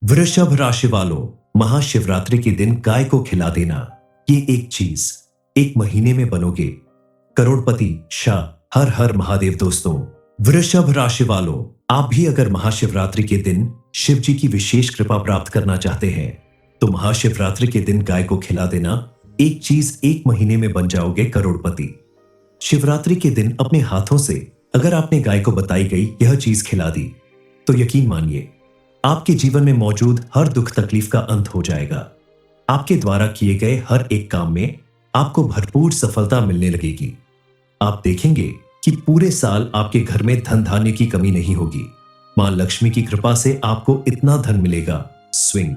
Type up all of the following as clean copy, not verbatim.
वृषभ राशि वालों, महाशिवरात्रि के दिन गाय को खिला देना, ये एक चीज 1 महीने में बनोगे करोड़पति। शाह हर हर महादेव। दोस्तों, वृषभ राशि वालों, आप भी अगर महाशिवरात्रि के दिन शिव जी की विशेष कृपा प्राप्त करना चाहते हैं तो महाशिवरात्रि के दिन गाय को खिला देना, एक चीज 1 महीने में बन जाओगे करोड़पति। शिवरात्रि के दिन अपने हाथों से अगर आपने गाय को बताई गई यह चीज खिला दी तो यकीन मानिए आपके जीवन में मौजूद हर दुख तकलीफ का अंत हो जाएगा। आपके द्वारा किए गए हर एक काम में आपको भरपूर सफलता मिलने लगेगी। आप देखेंगे कि पूरे साल आपके घर में धन धान्य की कमी नहीं होगी। मां लक्ष्मी की कृपा से आपको इतना धन मिलेगा स्विंग,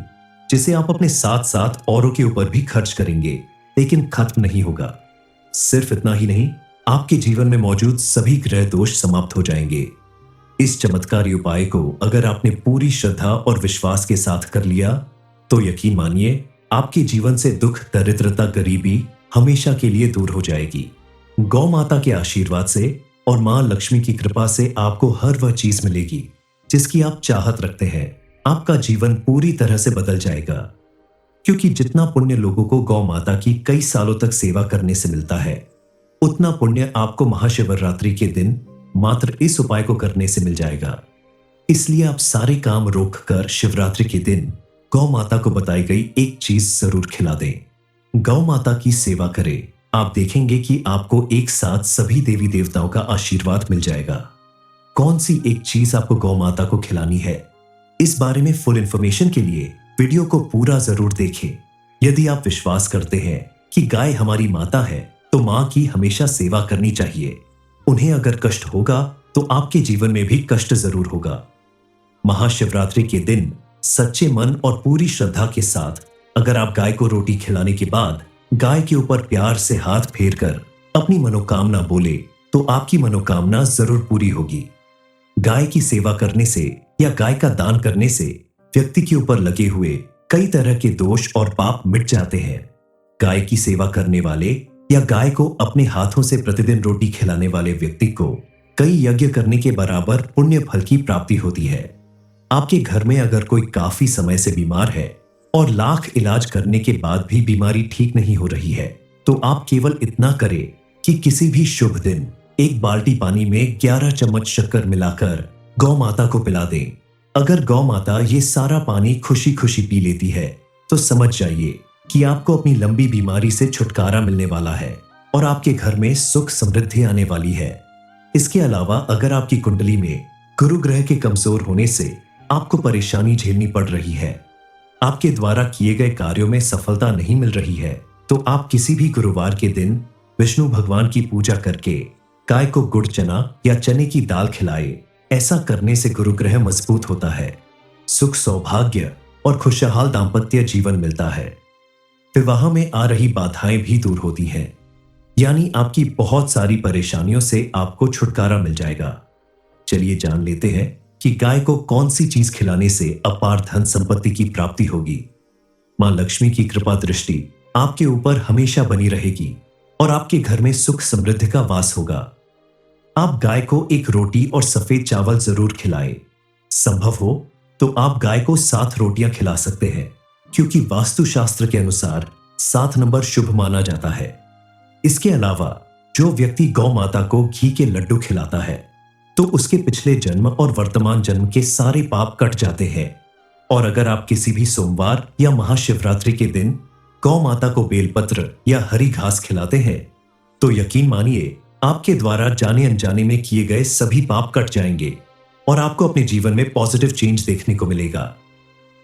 जिसे आप अपने साथ साथ औरों के ऊपर भी खर्च करेंगे, लेकिन खत्म नहीं होगा। सिर्फ इतना ही नहीं, आपके जीवन में मौजूद सभी ग्रह दोष समाप्त हो जाएंगे। इस चमत्कारी उपाय को अगर आपने पूरी श्रद्धा और विश्वास के साथ कर लिया तो यकीन मानिए आपके जीवन से दुख, दरिद्रता, गरीबी हमेशा के लिए दूर हो जाएगी। गौ माता के आशीर्वाद से और मां लक्ष्मी की कृपा से आपको हर वह चीज मिलेगी जिसकी आप चाहत रखते हैं। आपका जीवन पूरी तरह से बदल जाएगा, क्योंकि जितना पुण्य लोगों को गौ माता की कई सालों तक सेवा करने से मिलता है, उतना पुण्य आपको महाशिवरात्रि के दिन मात्र इस उपाय को करने से मिल जाएगा। इसलिए आप सारे काम रोककर शिवरात्रि के दिन गौ माता को बताई गई एक चीज जरूर खिला दें। गौ माता की सेवा करें। आप देखेंगे कि आपको एक साथ सभी देवी देवताओं का आशीर्वाद मिल जाएगा। कौन सी एक चीज आपको गौ माता को खिलानी है, इस बारे में फुल इंफॉर्मेशन के लिए वीडियो को पूरा जरूर देखें। यदि आप विश्वास करते हैं कि गाय हमारी माता है तो मां की हमेशा सेवा करनी चाहिए। उन्हें अगर कष्ट होगा तो आपके जीवन में भी कष्ट जरूर होगा। महाशिवरात्रि के दिन सच्चे मन और पूरी श्रद्धा के साथ अगर आप गाय को रोटी खिलाने के बाद गाय के ऊपर प्यार से हाथ फेर कर अपनी मनोकामना बोले तो आपकी मनोकामना जरूर पूरी होगी। गाय की सेवा करने से या गाय का दान करने से व्यक्ति के ऊपर लगे हुए कई तरह के दोष और पाप मिट जाते हैं। गाय की सेवा करने वाले या गाय को अपने हाथों से प्रतिदिन रोटी खिलाने वाले व्यक्ति को कई यज्ञ करने के बराबर पुण्य फल की प्राप्ति होती है। आपके घर में अगर कोई काफी समय से बीमार है और लाख इलाज करने के बाद भी बीमारी ठीक नहीं हो रही है तो आप केवल इतना करें कि किसी भी शुभ दिन 1 बाल्टी पानी में 11 चम्मच शक्कर मिलाकर गौ माता को पिला दें। अगर गौ माता ये सारा पानी खुशी खुशी पी लेती है तो समझ जाइए कि आपको अपनी लंबी बीमारी से छुटकारा मिलने वाला है और आपके घर में सुख समृद्धि आने वाली है। इसके अलावा अगर आपकी कुंडली में गुरु ग्रह के कमजोर होने से आपको परेशानी झेलनी पड़ रही है, आपके द्वारा किए गए कार्यों में सफलता नहीं मिल रही है, तो आप किसी भी गुरुवार के दिन विष्णु भगवान की पूजा करके गाय को गुड़ चना या चने की दाल खिलाए। ऐसा करने से गुरु ग्रह मजबूत होता है, सुख, सौभाग्य और खुशहाल दाम्पत्य जीवन मिलता है। विवाह में आ रही बाधाएं भी दूर होती हैं, यानी आपकी बहुत सारी परेशानियों से आपको छुटकारा मिल जाएगा। चलिए जान लेते हैं कि गाय को कौन सी चीज खिलाने से अपार धन संपत्ति की प्राप्ति होगी। मां लक्ष्मी की कृपा दृष्टि आपके ऊपर हमेशा बनी रहेगी और आपके घर में सुख समृद्धि का वास होगा। आप गाय को एक रोटी और सफेद चावल जरूर खिलाएं। संभव हो तो आप गाय को 7 रोटियां खिला सकते हैं, क्योंकि वास्तुशास्त्र के अनुसार 7 नंबर शुभ माना जाता है। इसके अलावा जो व्यक्ति गौ माता को घी के लड्डू खिलाता है तो उसके पिछले जन्म और वर्तमान जन्म के सारे पाप कट जाते हैं। और अगर आप किसी भी सोमवार या महाशिवरात्रि के दिन गौ माता को बेलपत्र या हरी घास खिलाते हैं तो यकीन मानिए आपके द्वारा जाने अनजाने में किए गए सभी पाप कट जाएंगे और आपको अपने जीवन में पॉजिटिव चेंज देखने को मिलेगा।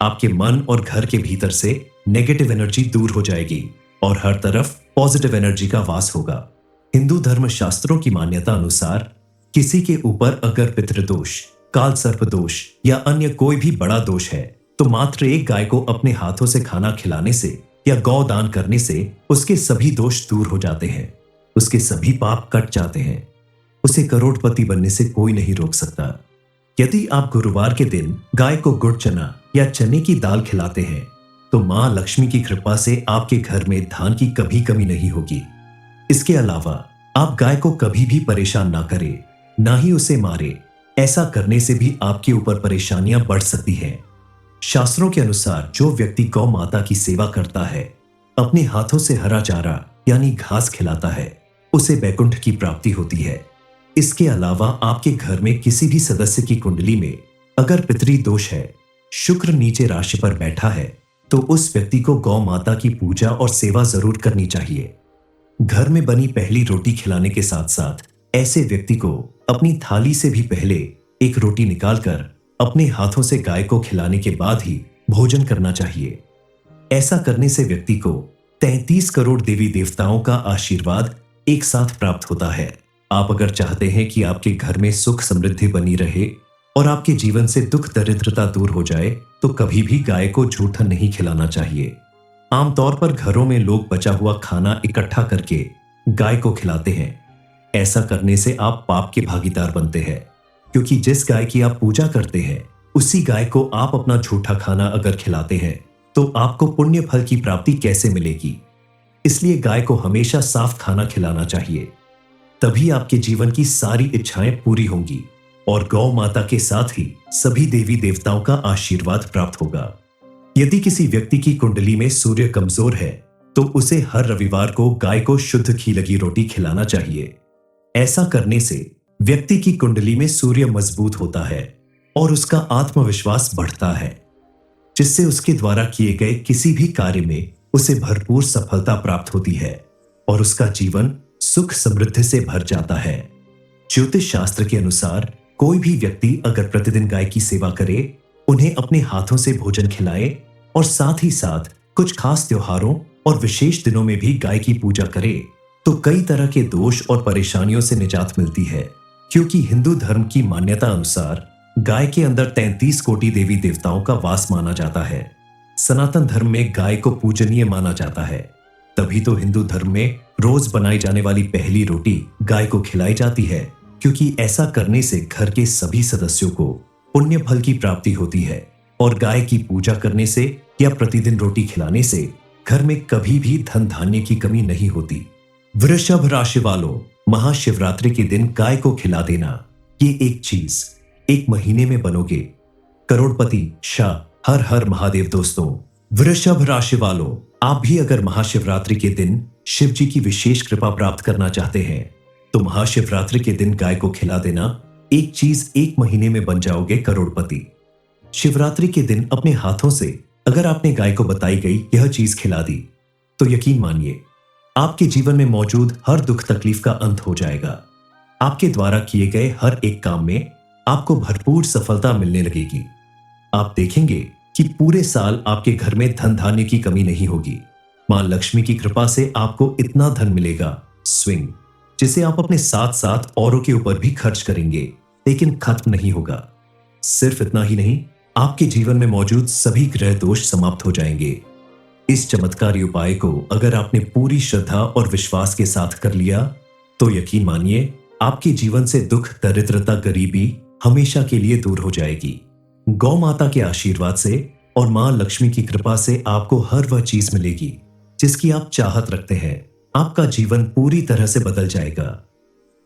आपके मन और घर के भीतर से नेगेटिव एनर्जी दूर हो जाएगी और हर तरफ पॉजिटिव एनर्जी का वास होगा। हिंदू धर्म शास्त्रों की मान्यता अनुसार किसी के ऊपर अगर पितृदोष, काल सर्प दोष या अन्य कोई भी बड़ा दोष है तो मात्र एक गाय को अपने हाथों से खाना खिलाने से या गौ दान करने से उसके सभी दोष दूर हो जाते हैं, उसके सभी पाप कट जाते हैं। उसे करोड़पति बनने से कोई नहीं रोक सकता। यदि आप गुरुवार के दिन गाय को गुड़ चना या चने की दाल खिलाते हैं तो मां लक्ष्मी की कृपा से आपके घर में धान की कभी कमी नहीं होगी। इसके अलावा आप गाय को कभी भी परेशान ना करें, ना ही उसे मारे। ऐसा करने से भी आपके ऊपर परेशानियां बढ़ सकती हैं। शास्त्रों के अनुसार जो व्यक्ति गौ माता की सेवा करता है, अपने हाथों से हरा चारा यानी घास खिलाता है, उसे बैकुंठ की प्राप्ति होती है। इसके अलावा आपके घर में किसी भी सदस्य की कुंडली में अगर पितरी दोष है, शुक्र नीचे राशि पर बैठा है, तो उस व्यक्ति को गौ माता की पूजा और सेवा जरूर करनी चाहिए। घर में बनी पहली रोटी खिलाने के साथ साथ ऐसे व्यक्ति को अपनी थाली से भी पहले एक रोटी निकालकर अपने हाथों से गाय को खिलाने के बाद ही भोजन करना चाहिए। ऐसा करने से व्यक्ति को 33 करोड़ देवी देवताओं का आशीर्वाद एक साथ प्राप्त होता है। आप अगर चाहते हैं कि आपके घर में सुख समृद्धि बनी रहे और आपके जीवन से दुख दरिद्रता दूर हो जाए, तो कभी भी गाय को जूठन नहीं खिलाना चाहिए। आमतौर पर घरों में लोग बचा हुआ खाना इकट्ठा करके गाय को खिलाते हैं। ऐसा करने से आप पाप के भागीदार बनते हैं, क्योंकि जिस गाय की आप पूजा करते हैं उसी गाय को आप अपना झूठा खाना अगर खिलाते हैं तो आपको पुण्य फल की प्राप्ति कैसे मिलेगी। इसलिए गाय को हमेशा साफ खाना खिलाना चाहिए, तभी आपके जीवन की सारी इच्छाएं पूरी होंगी और गौ माता के साथ ही सभी देवी देवताओं का आशीर्वाद प्राप्त होगा। यदि किसी व्यक्ति की कुंडली में सूर्य कमजोर है तो उसे हर रविवार को गाय को शुद्ध घी लगी रोटी खिलाना चाहिए। ऐसा करने से व्यक्ति की कुंडली में सूर्य मजबूत होता है और उसका आत्मविश्वास बढ़ता है, जिससे उसके द्वारा किए गए किसी भी कार्य में उसे भरपूर सफलता प्राप्त होती है और उसका जीवन सुख समृद्धि से भर जाता है। ज्योतिष शास्त्र के अनुसार कोई भी व्यक्ति अगर प्रतिदिन गाय की सेवा करे, उन्हें अपने हाथों से भोजन खिलाए और साथ ही साथ कुछ खास त्योहारों और विशेष दिनों में भी गाय की पूजा करे, तो कई तरह के दोष और परेशानियों से निजात मिलती है। क्योंकि हिंदू धर्म की मान्यता अनुसार गाय के अंदर 33 कोटि देवी देवताओं का वास माना जाता है। सनातन धर्म में गाय को पूजनीय माना जाता है, तभी तो हिंदू धर्म में रोज बनाई जाने वाली पहली रोटी गाय को खिलाई जाती है, क्योंकि ऐसा करने से घर के सभी सदस्यों को पुण्य फल की प्राप्ति होती है और गाय की पूजा करने से या प्रतिदिन रोटी खिलाने से घर में कभी भी धन धान्य की कमी नहीं होती। वृषभ राशि वालों, महाशिवरात्रि के दिन गाय को खिला देना, ये एक चीज एक महीने में बनोगे करोड़पति शाह। हर हर महादेव। दोस्तों, वृषभ राशि वालों, आप भी अगर महाशिवरात्रि के दिन शिव जी की विशेष कृपा प्राप्त करना चाहते हैं तो महाशिवरात्रि के दिन गाय को खिला देना, एक चीज एक महीने में बन जाओगे करोड़पति। शिवरात्रि के दिन अपने हाथों से अगर आपने गाय को बताई गई यह चीज खिला दी तो यकीन मानिए आपके जीवन में मौजूद हर दुख तकलीफ का अंत हो जाएगा। आपके द्वारा किए गए हर एक काम में आपको भरपूर सफलता मिलने लगेगी। आप देखेंगे कि पूरे साल आपके घर में धन धान्य की कमी नहीं होगी। मां लक्ष्मी की कृपा से आपको इतना धन मिलेगा स्विंग, जिसे आप अपने साथ साथ औरों के ऊपर भी खर्च करेंगे, लेकिन खत्म नहीं होगा। सिर्फ इतना ही नहीं, आपके जीवन में मौजूद सभी ग्रह दोष समाप्त हो जाएंगे। इस चमत्कारी उपाय को अगर आपने पूरी श्रद्धा और विश्वास के साथ कर लिया तो यकीन मानिए आपके जीवन से दुख दरिद्रता गरीबी हमेशा के लिए दूर हो जाएगी। गौ माता के आशीर्वाद से और मां लक्ष्मी की कृपा से आपको हर वह चीज मिलेगी जिसकी आप चाहत रखते हैं। आपका जीवन पूरी तरह से बदल जाएगा,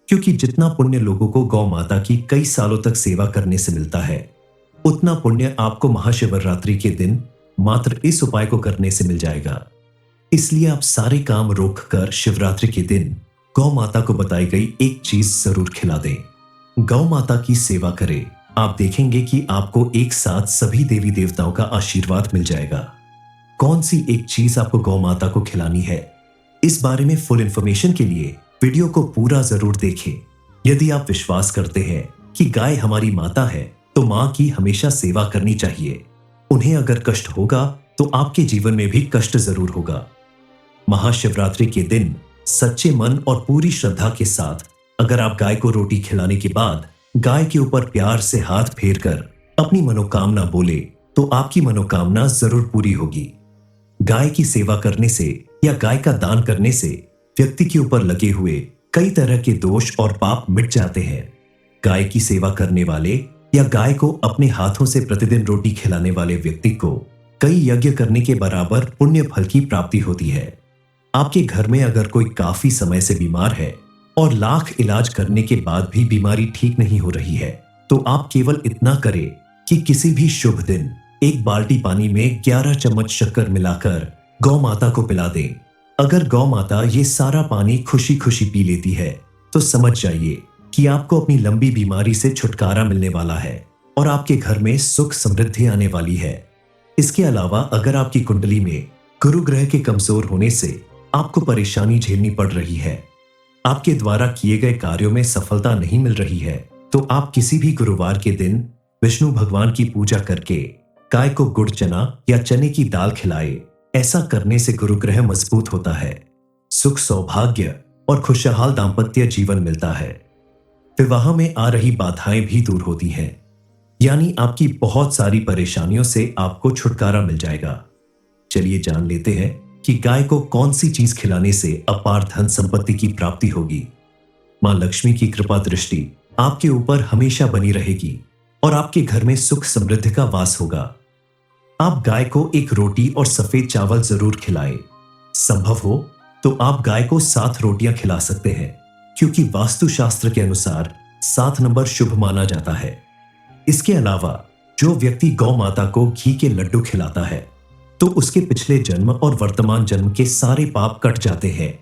क्योंकि जितना पुण्य लोगों को गौ माता की कई सालों तक सेवा करने से मिलता है, उतना पुण्य आपको महाशिवरात्रि के दिन मात्र इस उपाय को करने से मिल जाएगा। इसलिए आप सारे काम रोककर शिवरात्रि के दिन गौ माता को बताई गई एक चीज जरूर खिला दें। गौ माता की सेवा करें। आप देखेंगे कि आपको एक साथ सभी देवी देवताओं का आशीर्वाद मिल जाएगा। कौन सी एक चीज आपको गौ माता को खिलानी है, इस बारे में फुल इंफॉर्मेशन के लिए वीडियो को पूरा जरूर देखें। यदि आप विश्वास करते हैं कि गाय हमारी माता है तो मां की हमेशा सेवा करनी चाहिए। उन्हें अगर कष्ट होगा तो आपके जीवन में भी कष्ट जरूर होगा। महाशिवरात्रि के दिन सच्चे मन और पूरी श्रद्धा के साथ अगर आप गाय को रोटी खिलाने के बाद गाय के ऊपर प्यार से हाथ फेरकर अपनी मनोकामना बोले तो आपकी मनोकामना जरूर पूरी होगी। गाय की सेवा करने से या गाय का दान करने से व्यक्ति के ऊपर लगे हुए कई तरह के दोष और पाप मिट जाते हैं। गाय की सेवा करने वाले या गाय को अपने हाथों से प्रतिदिन रोटी खिलाने वाले व्यक्ति को कई यज्ञ करने के बराबर पुण्य फल की प्राप्ति होती है। आपके घर में अगर कोई काफी समय से बीमार है और लाख इलाज करने के बाद भी बीमारी ठीक नहीं हो रही है, तो आप केवल इतना करें कि किसी भी शुभ दिन एक बाल्टी पानी में 11 चम्मच शक्कर मिलाकर गौ माता को पिला दें। अगर गौ माता ये सारा पानी खुशी खुशी पी लेती है तो समझ जाइए कि आपको अपनी लंबी बीमारी से छुटकारा मिलने वाला है और आपके घर में सुख समृद्धि आने वाली है। इसके अलावा अगर आपकी कुंडली में गुरु ग्रह के कमजोर होने से आपको परेशानी झेलनी पड़ रही है, आपके द्वारा किए गए कार्यों में सफलता नहीं मिल रही है, तो आप किसी भी गुरुवार के दिन विष्णु भगवान की पूजा करके गाय को गुड़ चना या चने की दाल खिलाए। ऐसा करने से गुरु ग्रह मजबूत होता है, सुख सौभाग्य और खुशहाल दाम्पत्य जीवन मिलता है। विवाह में आ रही बाधाएं भी दूर होती हैं, यानी आपकी बहुत सारी परेशानियों से आपको छुटकारा मिल जाएगा। चलिए जान लेते हैं कि गाय को कौन सी चीज खिलाने से अपार धन संपत्ति की प्राप्ति होगी। मां लक्ष्मी की कृपा दृष्टि आपके ऊपर हमेशा बनी रहेगी और आपके घर में सुख समृद्धि का वास होगा। आप गाय को एक रोटी और सफेद चावल जरूर खिलाएं। संभव हो तो आप गाय को 7 रोटियां खिला सकते हैं, क्योंकि वास्तुशास्त्र के अनुसार 7 नंबर शुभ माना जाता है। इसके अलावा जो व्यक्ति गौ माता को घी के लड्डू खिलाता है तो उसके पिछले जन्म और वर्तमान जन्म के सारे पाप कट जाते हैं।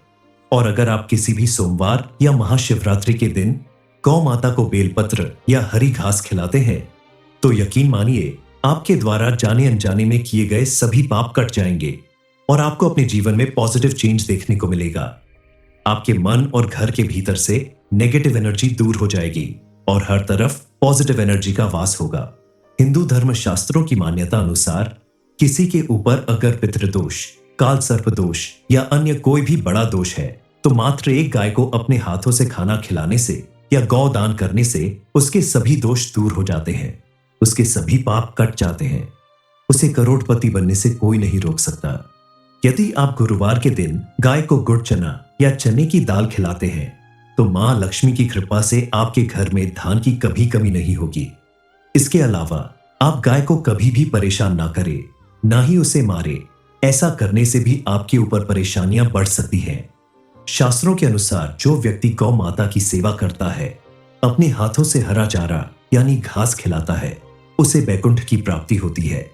और अगर आप किसी भी सोमवार या महाशिवरात्रि के दिन गौ माता को बेलपत्र या हरी घास खिलाते हैं तो यकीन मानिए आपके द्वारा जाने अनजाने में किए गए सभी पाप कट जाएंगे और आपको अपने जीवन में पॉजिटिव चेंज देखने को मिलेगा। आपके मन और घर के भीतर से नेगेटिव एनर्जी दूर हो जाएगी और हर तरफ पॉजिटिव एनर्जी का वास होगा। हिंदू धर्म शास्त्रों की मान्यता अनुसार किसी के ऊपर अगर पितृदोष, काल सर्प दोष या अन्य कोई भी बड़ा दोष है तो मात्र एक गाय को अपने हाथों से खाना खिलाने से या गौ दान करने से उसके सभी दोष दूर हो जाते हैं, उसके सभी पाप कट जाते हैं। उसे करोड़पति बनने से कोई नहीं रोक सकता। यदि आप गुरुवार के दिन गाय को गुड़ चना या चने की दाल खिलाते हैं तो मां लक्ष्मी की कृपा से आपके घर में धन की कभी कमी नहीं होगी। इसके अलावा आप गाय को कभी भी परेशान ना करें, ना ही उसे मारे। ऐसा करने से भी आपके ऊपर परेशानियां बढ़ सकती हैं। शास्त्रों के अनुसार जो व्यक्ति गौ माता की सेवा करता है, अपने हाथों से हरा चारा यानी घास खिलाता है, उसे बैकुंठ की प्राप्ति होती है।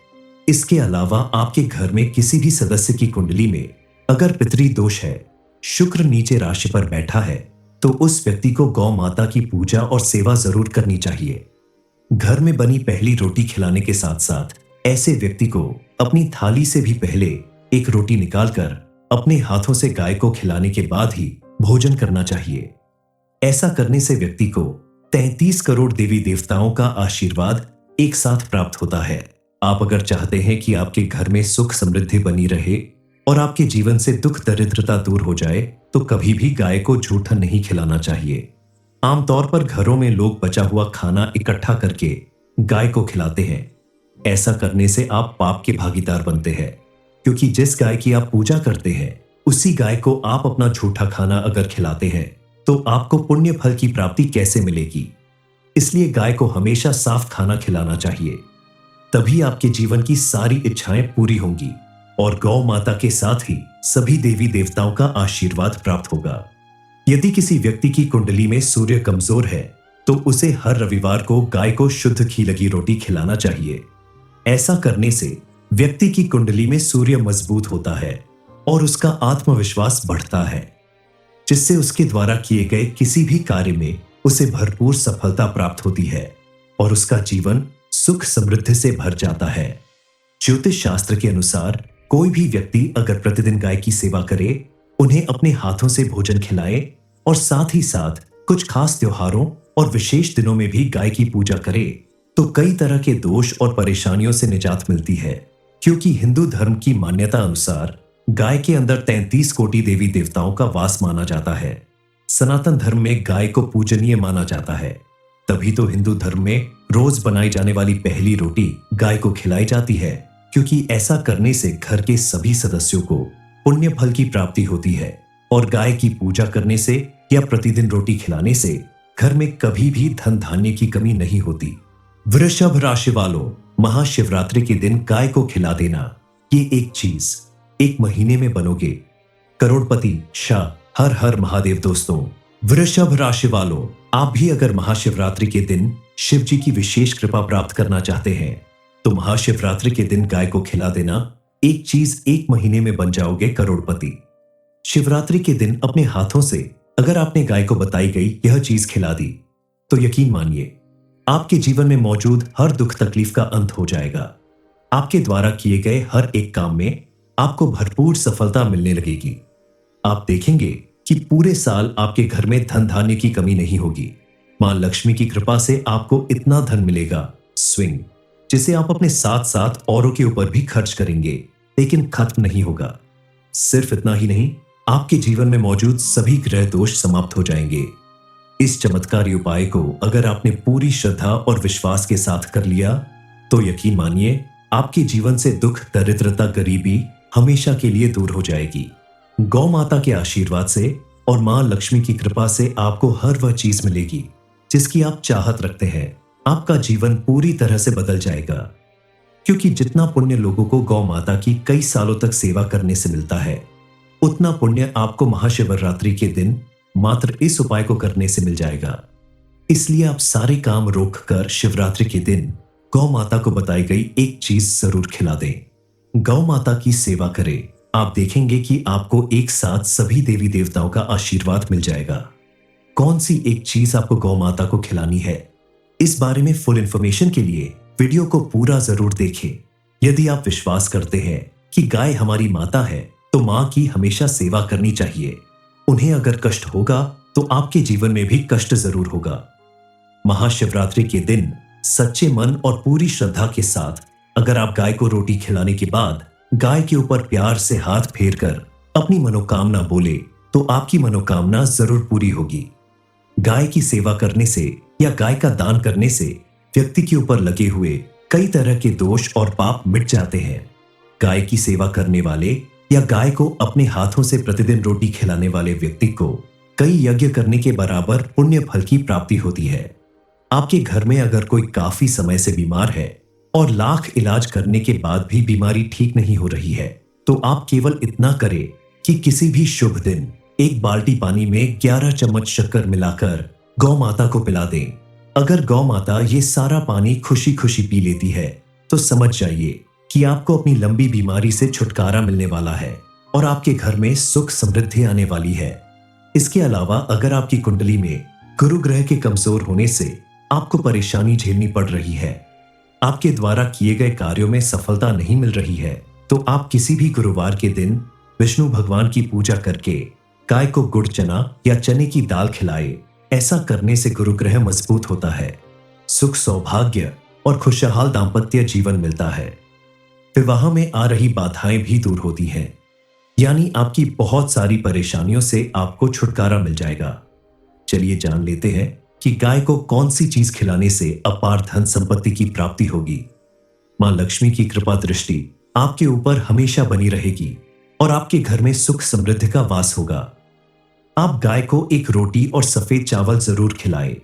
इसके अलावा आपके घर में किसी भी सदस्य की कुंडली में अगर पितरी दोष है, शुक्र नीचे राशि पर बैठा है, तो उस व्यक्ति को गौ माता की पूजा और सेवा जरूर करनी चाहिए। घर में बनी पहली रोटी खिलाने के साथ साथ ऐसे व्यक्ति को अपनी थाली से भी पहले एक रोटी निकालकर अपने हाथों से गाय को खिलाने के बाद ही भोजन करना चाहिए। ऐसा करने से व्यक्ति को 33 करोड़ देवी देवताओं का आशीर्वाद एक साथ प्राप्त होता है। आप अगर चाहते हैं कि आपके घर में सुख समृद्धि बनी रहे और आपके जीवन से दुख दरिद्रता दूर हो जाए तो कभी भी गाय को जूठा नहीं खिलाना चाहिए। आमतौर पर घरों में लोग बचा हुआ खाना इकट्ठा करके गाय को खिलाते हैं। ऐसा करने से आप पाप के भागीदार बनते हैं, क्योंकि जिस गाय की आप पूजा करते हैं उसी गाय को आप अपना झूठा खाना अगर खिलाते हैं तो आपको पुण्य फल की प्राप्ति कैसे मिलेगी। इसलिए गाय को हमेशा साफ खाना खिलाना चाहिए, तभी आपके जीवन की सारी इच्छाएं पूरी होंगी और गौ माता के साथ ही सभी देवी देवताओं का आशीर्वाद प्राप्त होगा। यदि किसी व्यक्ति की कुंडली में सूर्य कमजोर है तो उसे हर रविवार को गाय को शुद्ध घी लगी रोटी खिलाना चाहिए। ऐसा करने से व्यक्ति की कुंडली में सूर्य मजबूत होता है और उसका आत्मविश्वास बढ़ता है, जिससे उसके द्वारा किए गए किसी भी कार्य में उसे भरपूर सफलता प्राप्त होती है और उसका जीवन सुख समृद्धि से भर जाता है। ज्योतिष शास्त्र के अनुसार कोई भी व्यक्ति अगर प्रतिदिन गाय की सेवा करे, उन्हें अपने हाथों से भोजन खिलाए और साथ ही साथ कुछ खास त्योहारों और विशेष दिनों में भी गाय की पूजा करे तो कई तरह के दोष और परेशानियों से निजात मिलती है। क्योंकि हिंदू धर्म की मान्यता अनुसार गाय के अंदर 33 कोटि देवी देवताओं का वास माना जाता है। सनातन धर्म में गाय को पूजनीय माना जाता है, तभी तो हिंदू धर्म में रोज बनाई जाने वाली पहली रोटी गाय को खिलाई जाती है, क्योंकि ऐसा करने से घर के सभी सदस्यों को पुण्य फल की प्राप्ति होती है और गाय की पूजा करने से या प्रतिदिन रोटी खिलाने से घर में कभी भी धन धान्य की कमी नहीं होती। वृषभ राशि वालों, महाशिवरात्रि के दिन गाय को खिला देना, ये एक चीज, एक महीने में बनोगे करोड़पति। शाह हर हर महादेव। दोस्तों, वृषभ राशि वालों, आप भी अगर महाशिवरात्रि के दिन शिव जी की विशेष कृपा प्राप्त करना चाहते हैं तो महाशिवरात्रि के दिन गाय को खिला देना, एक चीज 1 महीने में बन जाओगे करोड़पति। शिवरात्रि के दिन अपने हाथों से अगर आपने गाय को बताई गई यह चीज खिला दी, तो यकीन मानिए आपके जीवन में मौजूद हर दुख तकलीफ का अंत हो जाएगा। आपके द्वारा किए गए हर एक काम में आपको भरपूर सफलता मिलने लगेगी। आप देखेंगे कि पूरे साल आपके घर में धन धान्य की कमी नहीं होगी। मां लक्ष्मी की कृपा से आपको इतना धन मिलेगा, स्विंग, जिसे आप अपने साथ साथ औरों के ऊपर भी खर्च करेंगे, लेकिन खत्म नहीं होगा। सिर्फ इतना ही नहीं, आपके जीवन में मौजूद सभी ग्रह दोष समाप्त हो जाएंगे। इस चमत्कारी उपाय को अगर आपने पूरी श्रद्धा और विश्वास के साथ कर लिया, तो यकीन मानिए आपके जीवन से दुख, दरिद्रता, गरीबी हमेशा के लिए दूर हो जाएगी। गौ माता के आशीर्वाद से और मां लक्ष्मी की कृपा से आपको हर वह चीज मिलेगी जिसकी आप चाहत रखते हैं। आपका जीवन पूरी तरह से बदल जाएगा, क्योंकि जितना पुण्य लोगों को गौ माता की कई सालों तक सेवा करने से मिलता है, उतना पुण्य आपको महाशिवरात्रि के दिन मात्र इस उपाय को करने से मिल जाएगा। इसलिए आप सारे काम रोक कर शिवरात्रि के दिन गौ माता को बताई गई एक चीज जरूर खिला दें। गौ माता की सेवा करें। आप देखेंगे कि आपको एक साथ सभी देवी देवताओं का आशीर्वाद मिल जाएगा। कौन सी एक चीज आपको गौ माता को खिलानी है, इस बारे में फुल इंफॉर्मेशन के लिए वीडियो को पूरा जरूर देखें। यदि आप विश्वास करते हैं कि गाय हमारी माता है, तो मां की हमेशा सेवा करनी चाहिए। उन्हें अगर कष्ट होगा तो आपके जीवन में भी कष्ट जरूर होगा। महाशिवरात्रि के दिन सच्चे मन और पूरी श्रद्धा के साथ अगर आप गाय को रोटी खिलाने के बाद गाय के ऊपर प्यार से हाथ फेर कर अपनी मनोकामना बोले, तो आपकी मनोकामना जरूर पूरी होगी। गाय की सेवा करने से या गाय का दान करने से व्यक्ति के ऊपर लगे हुए कई तरह के दोष और पाप मिट जाते हैं। गाय की सेवा करने वाले या गाय को अपने हाथों से प्रतिदिन रोटी खिलाने वाले व्यक्ति को कई यज्ञ करने के बराबर पुण्य फल की प्राप्ति होती है। आपके घर में अगर कोई काफी समय से बीमार है और लाख इलाज करने के बाद भी बीमारी ठीक नहीं हो रही है, तो आप केवल इतना करें कि किसी भी शुभ दिन 1 बाल्टी पानी में 11 चम्मच शक्कर मिलाकर गौ माता को पिला दें। अगर गौ माता ये सारा पानी खुशी खुशी पी लेती है, तो समझ जाइए कि आपको अपनी लंबी बीमारी से छुटकारा मिलने वाला है और आपके घर में सुख समृद्धि आने वाली है। इसके अलावा अगर आपकी कुंडली में गुरु ग्रह के कमजोर होने से आपको परेशानी झेलनी पड़ रही है, आपके द्वारा किए गए कार्यों में सफलता नहीं मिल रही है, तो आप किसी भी गुरुवार के दिन विष्णु भगवान की पूजा करके गाय को गुड़ चना या चने की दाल खिलाए। ऐसा करने से गुरु ग्रह मजबूत होता है, सुख, सौभाग्य और खुशहाल दाम्पत्य जीवन मिलता है। विवाह में आ रही बाधाएं भी दूर होती हैं, यानी आपकी बहुत सारी परेशानियों से आपको छुटकारा मिल जाएगा। चलिए जान लेते हैं कि गाय को कौन सी चीज खिलाने से अपार धन संपत्ति की प्राप्ति होगी। मां लक्ष्मी की कृपा दृष्टि आपके ऊपर हमेशा बनी रहेगी और आपके घर में सुख समृद्धि का वास होगा। आप गाय को एक रोटी और सफेद चावल जरूर खिलाएं।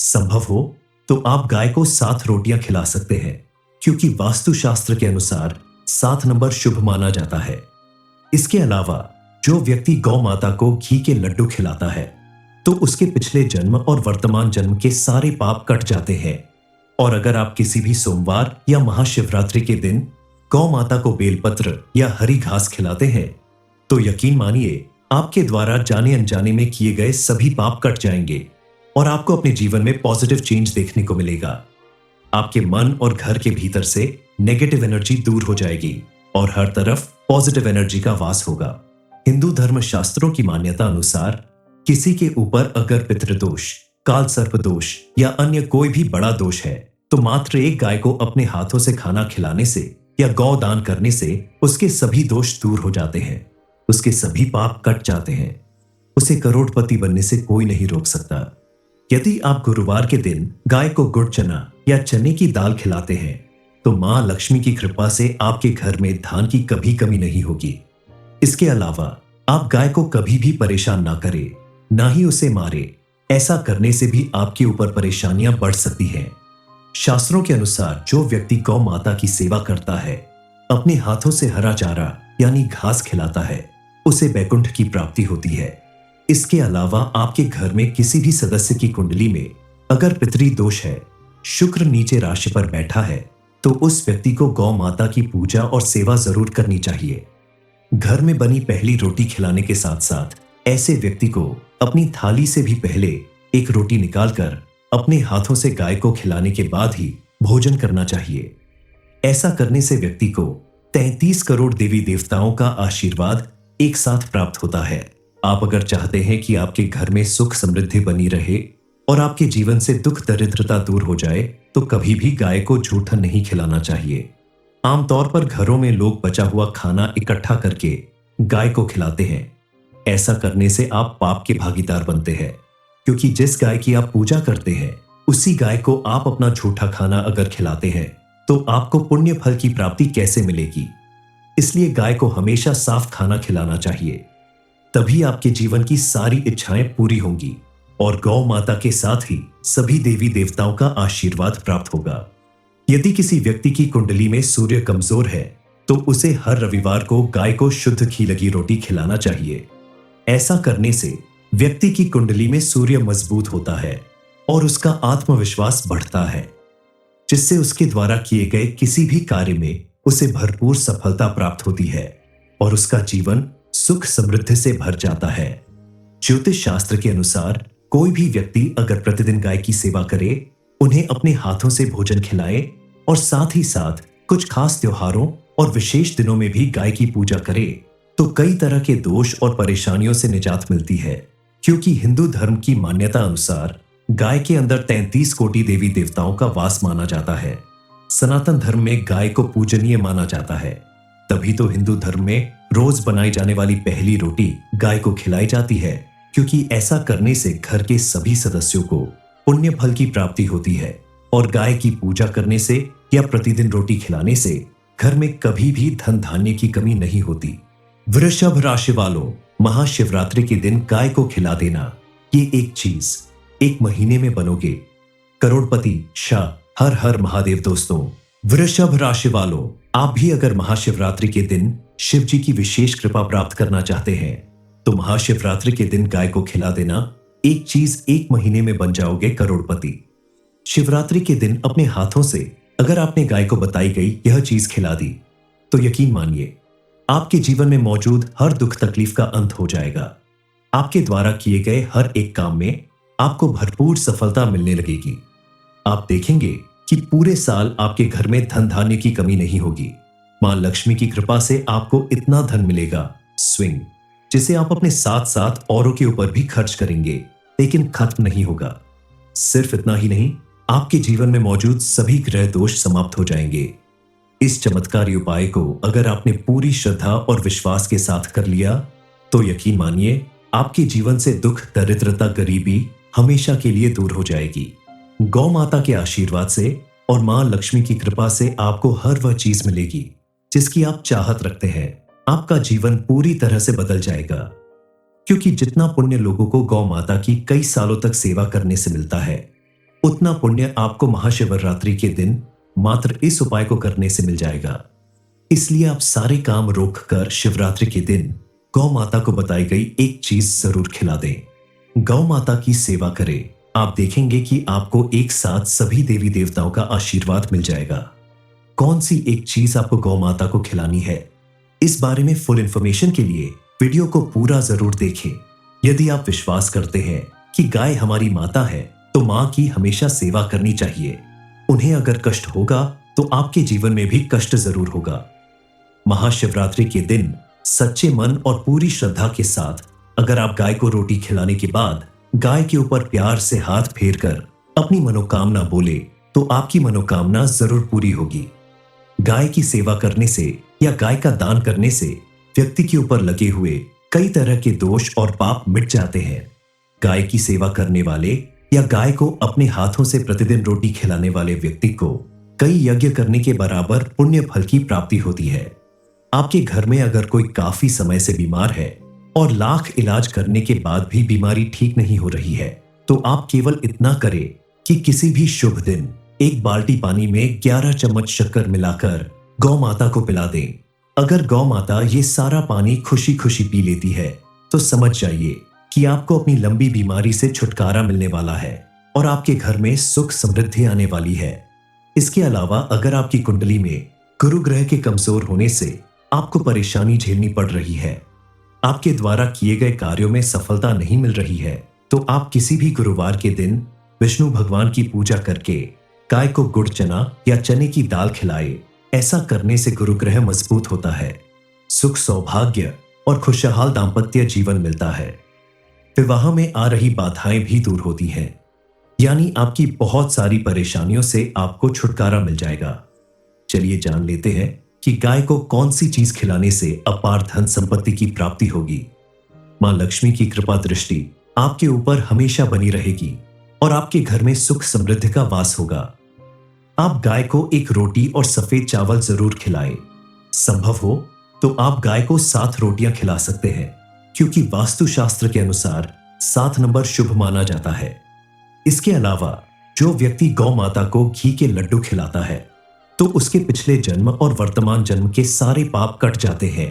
संभव हो तो आप गाय को 7 रोटियां खिला सकते हैं, क्योंकि वास्तुशास्त्र के अनुसार 7 नंबर शुभ माना जाता है। इसके अलावा जो व्यक्ति गौ माता को घी के लड्डू खिलाता है, तो उसके पिछले जन्म और वर्तमान जन्म के सारे पाप कट जाते हैं। और अगर आप किसी भी सोमवार या महाशिवरात्रि के दिन गौ माता को बेलपत्र या हरी घास खिलाते हैं, तो यकीन मानिए आपके द्वारा जाने अनजाने में किए गए सभी पाप कट जाएंगे और आपको अपने जीवन में पॉजिटिव चेंज देखने को मिलेगा। आपके मन और घर के भीतर से नेगेटिव एनर्जी दूर हो जाएगी और हर तरफ पॉजिटिव एनर्जी का वास होगा। हिंदू धर्म शास्त्रों की मान्यता अनुसार किसी के ऊपर अगर पितृदोष, काल सर्प दोष या अन्य कोई भी बड़ा दोष है, तो मात्र एक गाय को अपने हाथों से खाना खिलाने से या गौ दान करने से उसके सभी दोष दूर हो जाते हैं, उसके सभी पाप कट जाते हैं। उसे करोड़पति बनने से कोई नहीं रोक सकता। यदि आप गुरुवार के दिन गाय को गुड़ चना या चने की दाल खिलाते हैं, तो मां लक्ष्मी की कृपा से आपके घर में धान की कभी कमी नहीं होगी। इसके अलावा आप गाय को कभी भी परेशान ना करें, ना ही उसे मारे। ऐसा करने से भी आपके ऊपर परेशानियां बढ़ सकती हैं। शास्त्रों के अनुसार जो व्यक्ति गौ माता की सेवा करता है, अपने हाथों से हरा चारा यानी घास खिलाता है, उसे वैकुंठ की प्राप्ति होती है। इसके अलावा आपके घर में किसी भी सदस्य की कुंडली में अगर पितरी दोष है, शुक्र नीचे राशि पर बैठा है, तो उस व्यक्ति को गौ माता की पूजा और सेवा जरूर करनी चाहिए। घर में बनी पहली रोटी खिलाने के साथ साथ ऐसे व्यक्ति को अपनी थाली से भी पहले एक रोटी निकालकर अपने हाथों से गाय को खिलाने के बाद ही भोजन करना चाहिए। ऐसा करने से व्यक्ति को 33 करोड़ देवी देवताओं का आशीर्वाद एक साथ प्राप्त होता है। आप अगर चाहते हैं कि आपके घर में सुख समृद्धि बनी रहे और आपके जीवन से दुख दरिद्रता दूर हो जाए, तो कभी भी गाय को जूठन नहीं खिलाना चाहिए। आमतौर पर घरों में लोग बचा हुआ खाना इकट्ठा करके गाय को खिलाते हैं। ऐसा करने से आप पाप के भागीदार बनते हैं, क्योंकि जिस गाय की आप पूजा करते हैं उसी गाय को आप अपना झूठा खाना अगर खिलाते हैं तो आपको पुण्य फल की प्राप्ति कैसे मिलेगी। इसलिए गाय को हमेशा साफ खाना खिलाना चाहिए, तभी आपके जीवन की सारी इच्छाएं पूरी होंगी और गौ माता के साथ ही सभी देवी देवताओं का आशीर्वाद प्राप्त होगा। यदि किसी व्यक्ति की कुंडली में सूर्य कमजोर है तो उसे हर रविवार को गाय को शुद्ध घी लगी रोटी खिलाना चाहिए। ऐसा करने से व्यक्ति की कुंडली में सूर्य मजबूत होता है और उसका आत्मविश्वास बढ़ता है, जिससे उसके द्वारा किए गए किसी भी कार्य में उसे भरपूर सफलता प्राप्त होती है और उसका जीवन सुख समृद्धि से भर जाता है। ज्योतिष शास्त्र के अनुसार कोई भी व्यक्ति अगर प्रतिदिन गाय की सेवा करे, उन्हें अपने हाथों से भोजन खिलाए और साथ ही साथ कुछ खास त्योहारों और विशेष दिनों में भी गाय की पूजा करे, तो कई तरह के दोष और परेशानियों से निजात मिलती है। क्योंकि हिंदू धर्म की मान्यता अनुसार गाय के अंदर 33 कोटि देवी देवताओं का वास माना जाता है। सनातन धर्म में गाय को पूजनीय माना जाता है, तभी तो हिंदू धर्म में रोज बनाई जाने वाली पहली रोटी गाय को खिलाई जाती है, क्योंकि ऐसा करने से घर के सभी सदस्यों को पुण्य फल की प्राप्ति होती है और गाय की पूजा करने से या प्रतिदिन रोटी खिलाने से घर में कभी भी धन धान्य की कमी नहीं होती। वृषभ राशि वालों, महाशिवरात्रि के दिन गाय को खिला देना, ये एक चीज, एक महीने में बनोगे करोड़पति शाह। हर हर महादेव। दोस्तों, वृषभ राशि वालों, आप भी अगर महाशिवरात्रि के दिन शिव जी की विशेष कृपा प्राप्त करना चाहते हैं तो महाशिवरात्रि के दिन गाय को खिला देना, एक चीज एक महीने में बन जाओगे करोड़पति। शिवरात्रि के दिन अपने हाथों से अगर आपने गाय को बताई गई यह चीज खिला दी तो यकीन मानिए आपके जीवन में मौजूद हर दुख तकलीफ का अंत हो जाएगा। आपके द्वारा किए गए हर एक काम में आपको भरपूर सफलता मिलने लगेगी। आप देखेंगे कि पूरे साल आपके घर में धन धान्य की कमी नहीं होगी। मां लक्ष्मी की कृपा से आपको इतना धन मिलेगा स्विंग, जिसे आप अपने साथ साथ औरों के ऊपर भी खर्च करेंगे, लेकिन खत्म नहीं होगा। सिर्फ इतना ही नहीं, आपके जीवन में मौजूद सभी ग्रह दोष समाप्त हो जाएंगे। इस चमत्कारी उपाय को अगर आपने पूरी श्रद्धा और विश्वास के साथ कर लिया तो यकीन मानिए आपके जीवन से दुख दरिद्रता गरीबी हमेशा के लिए दूर हो जाएगी। गौ माता के आशीर्वाद से और मां लक्ष्मी की कृपा से आपको हर वह चीज मिलेगी जिसकी आप चाहत रखते हैं। आपका जीवन पूरी तरह से बदल जाएगा, क्योंकि जितना पुण्य लोगों को गौ माता की कई सालों तक सेवा करने से मिलता है, उतना पुण्य आपको महाशिवरात्रि के दिन मात्र इस उपाय को करने से मिल जाएगा। इसलिए आप सारे काम रोककर शिवरात्रि के दिन गौ माता को बताई गई एक चीज जरूर खिला दें। गौ माता की सेवा करें। आप देखेंगे कि आपको एक साथ सभी देवी देवताओं का आशीर्वाद मिल जाएगा। कौन सी एक चीज आपको गौ माता को खिलानी है, इस बारे में फुल इंफॉर्मेशन के लिए वीडियो को पूरा जरूर देखें। यदि आप विश्वास करते हैं कि गाय हमारी माता है तो मां की हमेशा सेवा करनी चाहिए। उन्हें अगर कष्ट होगा तो आपके जीवन में भी कष्ट जरूर होगा। महाशिवरात्रि के दिन सच्चे मन और पूरी श्रद्धा के साथ अगर आप गाय को रोटी खिलाने के बाद गाय के ऊपर प्यार से हाथ फेरकर अपनी मनोकामना बोले तो आपकी मनोकामना जरूर पूरी होगी। गाय की सेवा करने से या गाय का दान करने से व्यक्ति के ऊपर लगे हुए कई तरह के दोष और पाप मिट जाते हैं। गाय की सेवा करने वाले या गाय को अपने हाथों से प्रतिदिन रोटी खिलाने वाले व्यक्ति को कई यज्ञ करने के बराबर पुण्य फल की प्राप्ति होती है। आपके घर में अगर कोई काफी समय से बीमार है और लाख इलाज करने के बाद भी बीमारी ठीक नहीं हो रही है, तो आप केवल इतना करें कि किसी भी शुभ दिन एक बाल्टी पानी में 11 चम्मच शक्कर मिलाकर गौ माता को पिला दें। अगर गौ माता ये सारा पानी खुशी खुशी पी लेती है तो समझ जाइए कि आपको अपनी लंबी बीमारी से छुटकारा मिलने वाला है और आपके घर में सुख समृद्धि आने वाली है। इसके अलावा अगर आपकी कुंडली में गुरु ग्रह के कमजोर होने से आपको परेशानी झेलनी पड़ रही है, आपके द्वारा किए गए कार्यों में सफलता नहीं मिल रही है, तो आप किसी भी गुरुवार के दिन विष्णु भगवान की पूजा करके गाय को गुड़ चना या चने की दाल खिलाए। ऐसा करने से गुरु ग्रह मजबूत होता है, सुख सौभाग्य और खुशहाल दाम्पत्य जीवन मिलता है। विवाह में आ रही बाधाएं भी दूर होती हैं, यानी आपकी बहुत सारी परेशानियों से आपको छुटकारा मिल जाएगा। चलिए जान लेते हैं कि गाय को कौन सी चीज खिलाने से अपार धन संपत्ति की प्राप्ति होगी। मां लक्ष्मी की कृपा दृष्टि आपके ऊपर हमेशा बनी रहेगी और आपके घर में सुख समृद्धि का वास होगा। आप गाय को एक रोटी और सफेद चावल जरूर खिलाएं। संभव हो तो आप गाय को 7 रोटियां खिला सकते हैं, क्योंकि वास्तुशास्त्र के अनुसार 7 नंबर शुभ माना जाता है। इसके अलावा जो व्यक्ति गौ माता को घी के लड्डू खिलाता है तो उसके पिछले जन्म और वर्तमान जन्म के सारे पाप कट जाते हैं।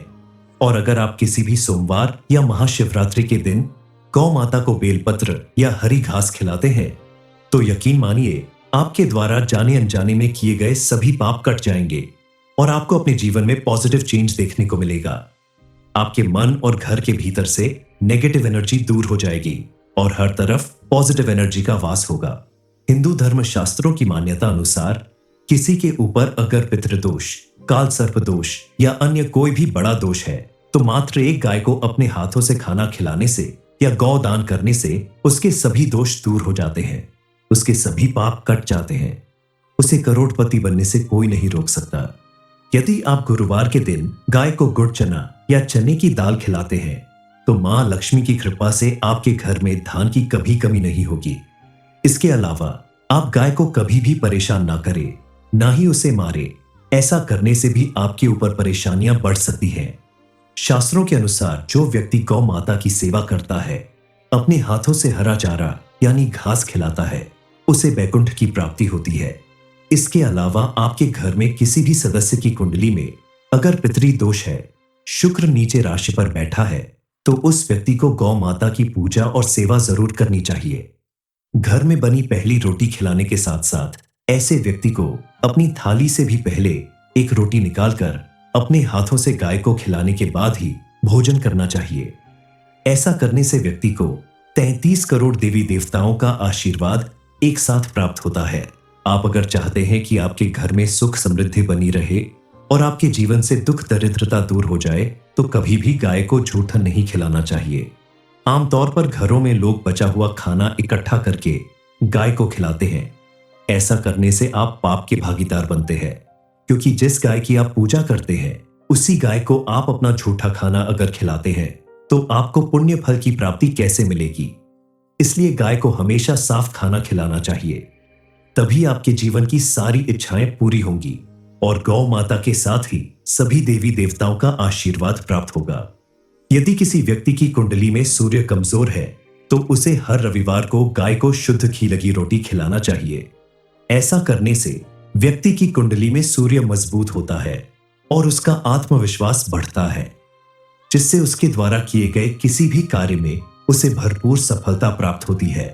और अगर आप किसी भी सोमवार या महाशिवरात्रि के दिन गौ माता को बेलपत्र या हरी घास खिलाते हैं तो यकीन मानिए आपके द्वारा जाने अनजाने में किए गए सभी पाप कट जाएंगे और आपको अपने जीवन में पॉजिटिव चेंज देखने को मिलेगा। आपके मन और घर के भीतर से नेगेटिव एनर्जी दूर हो जाएगी और हर तरफ पॉजिटिव एनर्जी का वास होगा। हिंदू धर्म शास्त्रों की मान्यता अनुसार किसी के ऊपर अगर पितृदोष, काल सर्प दोष या अन्य कोई भी बड़ा दोष है तो मात्र एक गाय को अपने हाथों से खाना खिलाने से या गौ दान करने से उसके सभी दोष दूर हो जाते हैं, उसके सभी पाप कट जाते हैं। उसे करोड़पति बनने से कोई नहीं रोक सकता। यदि आप गुरुवार के दिन गाय को गुड़ चना या चने की दाल खिलाते हैं तो मां लक्ष्मी की कृपा से आपके घर में धान की कभी कमी नहीं होगी। इसके अलावा आप गाय को कभी भी परेशान ना करें, ना ही उसे मारे। ऐसा करने से भी आपके ऊपर परेशानियां बढ़ सकती हैं। शास्त्रों के अनुसार जो व्यक्ति गौ माता की सेवा करता है, अपने हाथों से हरा चारा यानी घास खिलाता है, उसे वैकुंठ की प्राप्ति होती है। इसके अलावा आपके घर में किसी भी सदस्य की कुंडली में अगर पितरी दोष है, शुक्र नीचे राशि पर बैठा है, तो उस व्यक्ति को गौ माता की पूजा और सेवा जरूर करनी चाहिए। घर में बनी पहली रोटी खिलाने के साथ साथ ऐसे व्यक्ति को अपनी थाली से भी पहले एक रोटी निकालकर अपने हाथों से गाय को खिलाने के बाद ही भोजन करना चाहिए। ऐसा करने से व्यक्ति को 33 करोड़ देवी देवताओं का आशीर्वाद एक साथ प्राप्त होता है। आप अगर चाहते हैं कि आपके घर में सुख समृद्धि बनी रहे और आपके जीवन से दुख दरिद्रता दूर हो जाए तो कभी भी गाय को जूठन नहीं खिलाना चाहिए। आमतौर पर घरों में लोग बचा हुआ खाना इकट्ठा करके गाय को खिलाते हैं। ऐसा करने से आप पाप के भागीदार बनते हैं, क्योंकि जिस गाय की आप पूजा करते हैं उसी गाय को आप अपना झूठा खाना अगर खिलाते हैं तो आपको पुण्य फल की प्राप्ति कैसे मिलेगी। इसलिए गाय को हमेशा साफ खाना खिलाना चाहिए, तभी आपके जीवन की सारी इच्छाएं पूरी होंगी और गौ माता के साथ ही सभी देवी देवताओं का आशीर्वाद प्राप्त होगा। यदि किसी व्यक्ति की कुंडली में सूर्य कमजोर है तो उसे हर रविवार को गाय को शुद्ध घी लगी रोटी खिलाना चाहिए। ऐसा करने से व्यक्ति की कुंडली में सूर्य मजबूत होता है और उसका आत्मविश्वास बढ़ता है, जिससे उसके द्वारा किए गए किसी भी कार्य में उसे भरपूर सफलता प्राप्त होती है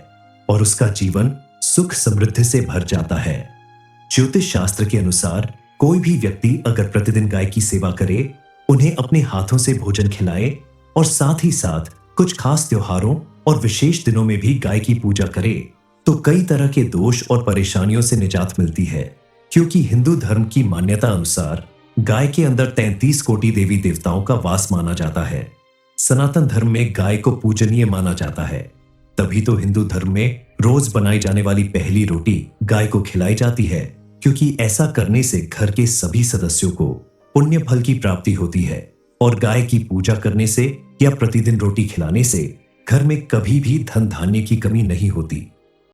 और उसका जीवन सुख समृद्धि से भर जाता है। ज्योतिष शास्त्र के अनुसार कोई भी व्यक्ति अगर प्रतिदिन गाय की सेवा करे, उन्हें अपने हाथों से भोजन खिलाए और साथ ही साथ कुछ खास त्योहारों और विशेष दिनों में भी गाय की पूजा करे तो कई तरह के दोष और परेशानियों से निजात मिलती है। क्योंकि हिंदू धर्म की मान्यता अनुसार गाय के अंदर 33 कोटि देवी देवताओं का वास माना जाता है। सनातन धर्म में गाय को पूजनीय माना जाता है, तभी तो हिंदू धर्म में रोज बनाई जाने वाली पहली रोटी गाय को खिलाई जाती है, क्योंकि ऐसा करने से घर के सभी सदस्यों को पुण्य फल की प्राप्ति होती है और गाय की पूजा करने से या प्रतिदिन रोटी खिलाने से घर में कभी भी धन धान्य की कमी नहीं होती।